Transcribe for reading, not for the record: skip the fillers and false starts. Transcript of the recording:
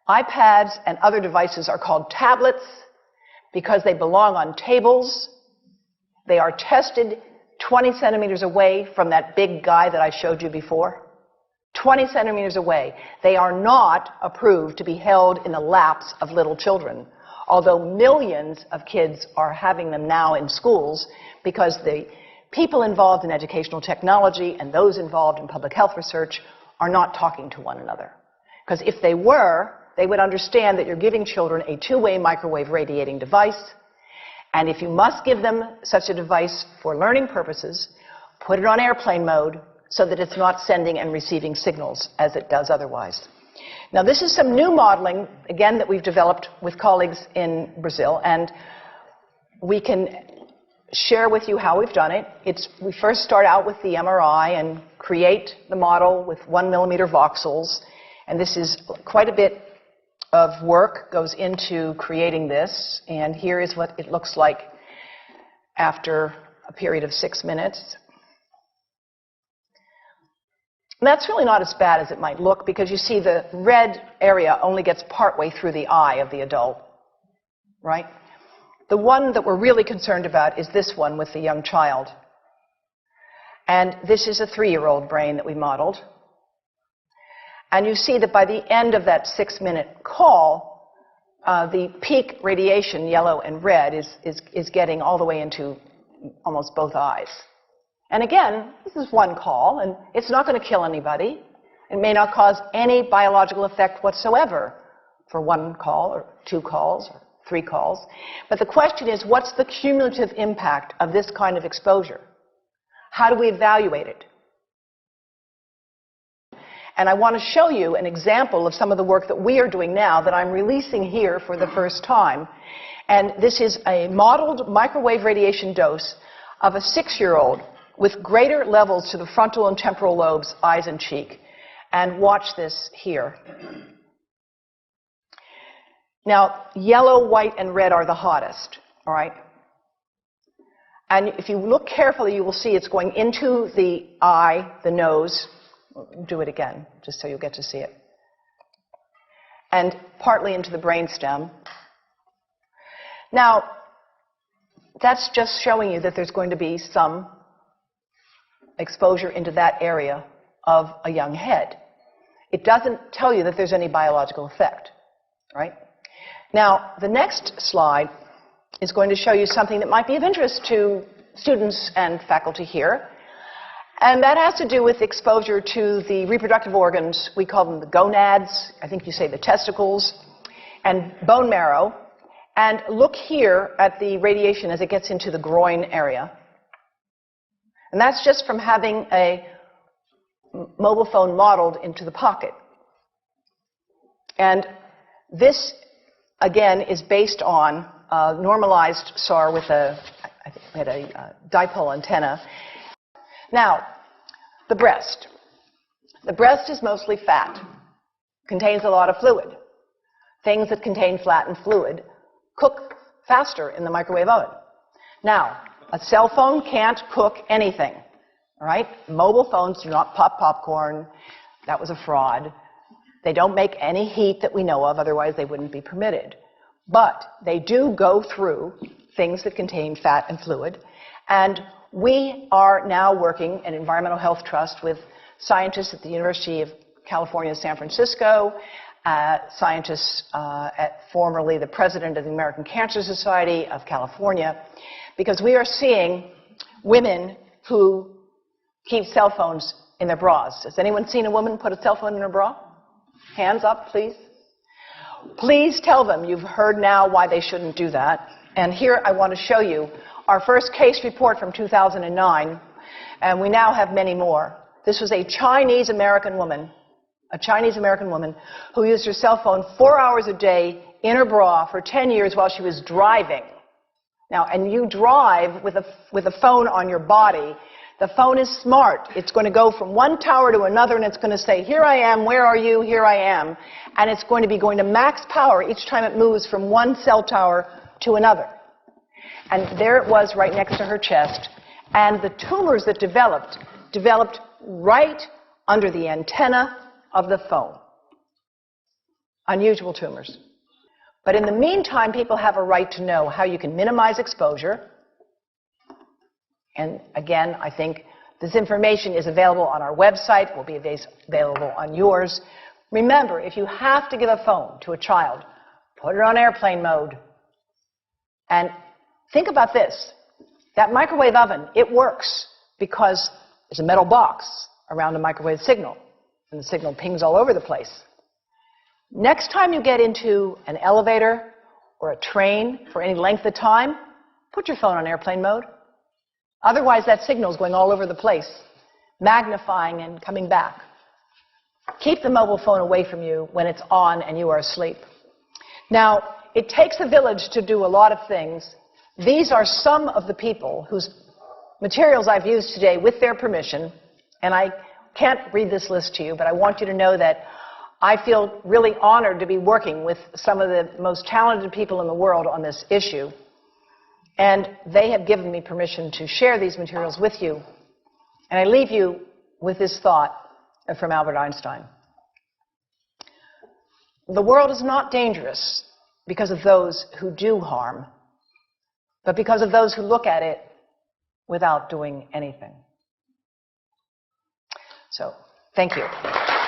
iPads and other devices are called tablets because they belong on tables. They are tested 20 centimeters away from that big guy that I showed you before. 20 centimeters away. They are not approved to be held in the laps of little children, although millions of kids are having them now in schools because the people involved in educational technology and those involved in public health research are not talking to one another. Because if they were, they would understand that you're giving children a two-way microwave radiating device, and if you must give them such a device for learning purposes, put it on airplane mode so that it's not sending and receiving signals as it does otherwise. Now, this is some new modeling, again, that we've developed with colleagues in Brazil, and we can share with you how we've done it. We first start out with the MRI and create the model with 1 millimeter voxels, and this is quite a bit of work goes into creating this, and here is what it looks like after a period of 6 minutes. And that's really not as bad as it might look, because you see the red area only gets partway through the eye of the adult, right? The one that we're really concerned about is this one with the young child. And this is a 3-year-old brain that we modeled. And you see that by the end of that 6-minute call, the peak radiation, yellow and red, is getting all the way into almost both eyes. And again, this is one call, and it's not going to kill anybody. It may not cause any biological effect whatsoever for 1 call or 2 calls or 3 calls. But the question is, what's the cumulative impact of this kind of exposure? How do we evaluate it? And I want to show you an example of some of the work that we are doing now that I'm releasing here for the first time. And this is a modeled microwave radiation dose of a 6-year-old with greater levels to the frontal and temporal lobes, eyes and cheek. And watch this here. Now, yellow, white, and red are the hottest, all right? And if you look carefully, you will see it's going into the eye, the nose. Do it again, just so you'll get to see it. And partly into the brainstem. Now, that's just showing you that there's going to be some exposure into that area of a young head. It doesn't tell you that there's any biological effect, right? Now, the next slide is going to show you something that might be of interest to students and faculty here. And that has to do with exposure to the reproductive organs. We call them the gonads. I think you say the testicles. And bone marrow. And look here at the radiation as it gets into the groin area. And that's just from having a mobile phone modeled into the pocket. And this, again, is based on a normalized SAR with I think we had a dipole antenna. Now, the breast. The breast is mostly fat, contains a lot of fluid. Things that contain fat and fluid cook faster in the microwave oven. Now, a cell phone can't cook anything, all right? Mobile phones do not pop popcorn. That was a fraud. They don't make any heat that we know of, otherwise they wouldn't be permitted. But they do go through things that contain fat and fluid, and we are now working at Environmental Health Trust with scientists at the University of California, San Francisco, scientists at formerly the president of the American Cancer Society of California, because we are seeing women who keep cell phones in their bras. Has anyone seen a woman put a cell phone in her bra? Hands up, please. Please tell them you've heard now why they shouldn't do that. And here I want to show you our first case report from 2009, and we now have many more. This was a Chinese-American woman who used her cell phone 4 hours a day in her bra for 10 years while she was driving. Now, and you drive with a phone on your body. The phone is smart. It's going to go from one tower to another, and it's going to say, here I am, where are you, here I am. And it's going to be going to max power each time it moves from one cell tower to another. And there it was right next to her chest. And the tumors that developed right under the antenna of the phone. unusual tumors. But in the meantime, people have a right to know how you can minimize exposure. And again, I think this information is available on our website, will be available on yours. Remember, if you have to give a phone to a child, put it on airplane mode. And think about this. That microwave oven, it works because there's a metal box around a microwave signal, and the signal pings all over the place. Next time you get into an elevator or a train for any length of time, put your phone on airplane mode. Otherwise, that signal is going all over the place, magnifying and coming back. Keep the mobile phone away from you when it's on and you are asleep. Now, it takes a village to do a lot of things. These are some of the people whose materials I've used today with their permission, and I can't read this list to you, but I want you to know that I feel really honored to be working with some of the most talented people in the world on this issue. And they have given me permission to share these materials with you. And I leave you with this thought from Albert Einstein. The world is not dangerous because of those who do harm, but because of those who look at it without doing anything. So, thank you.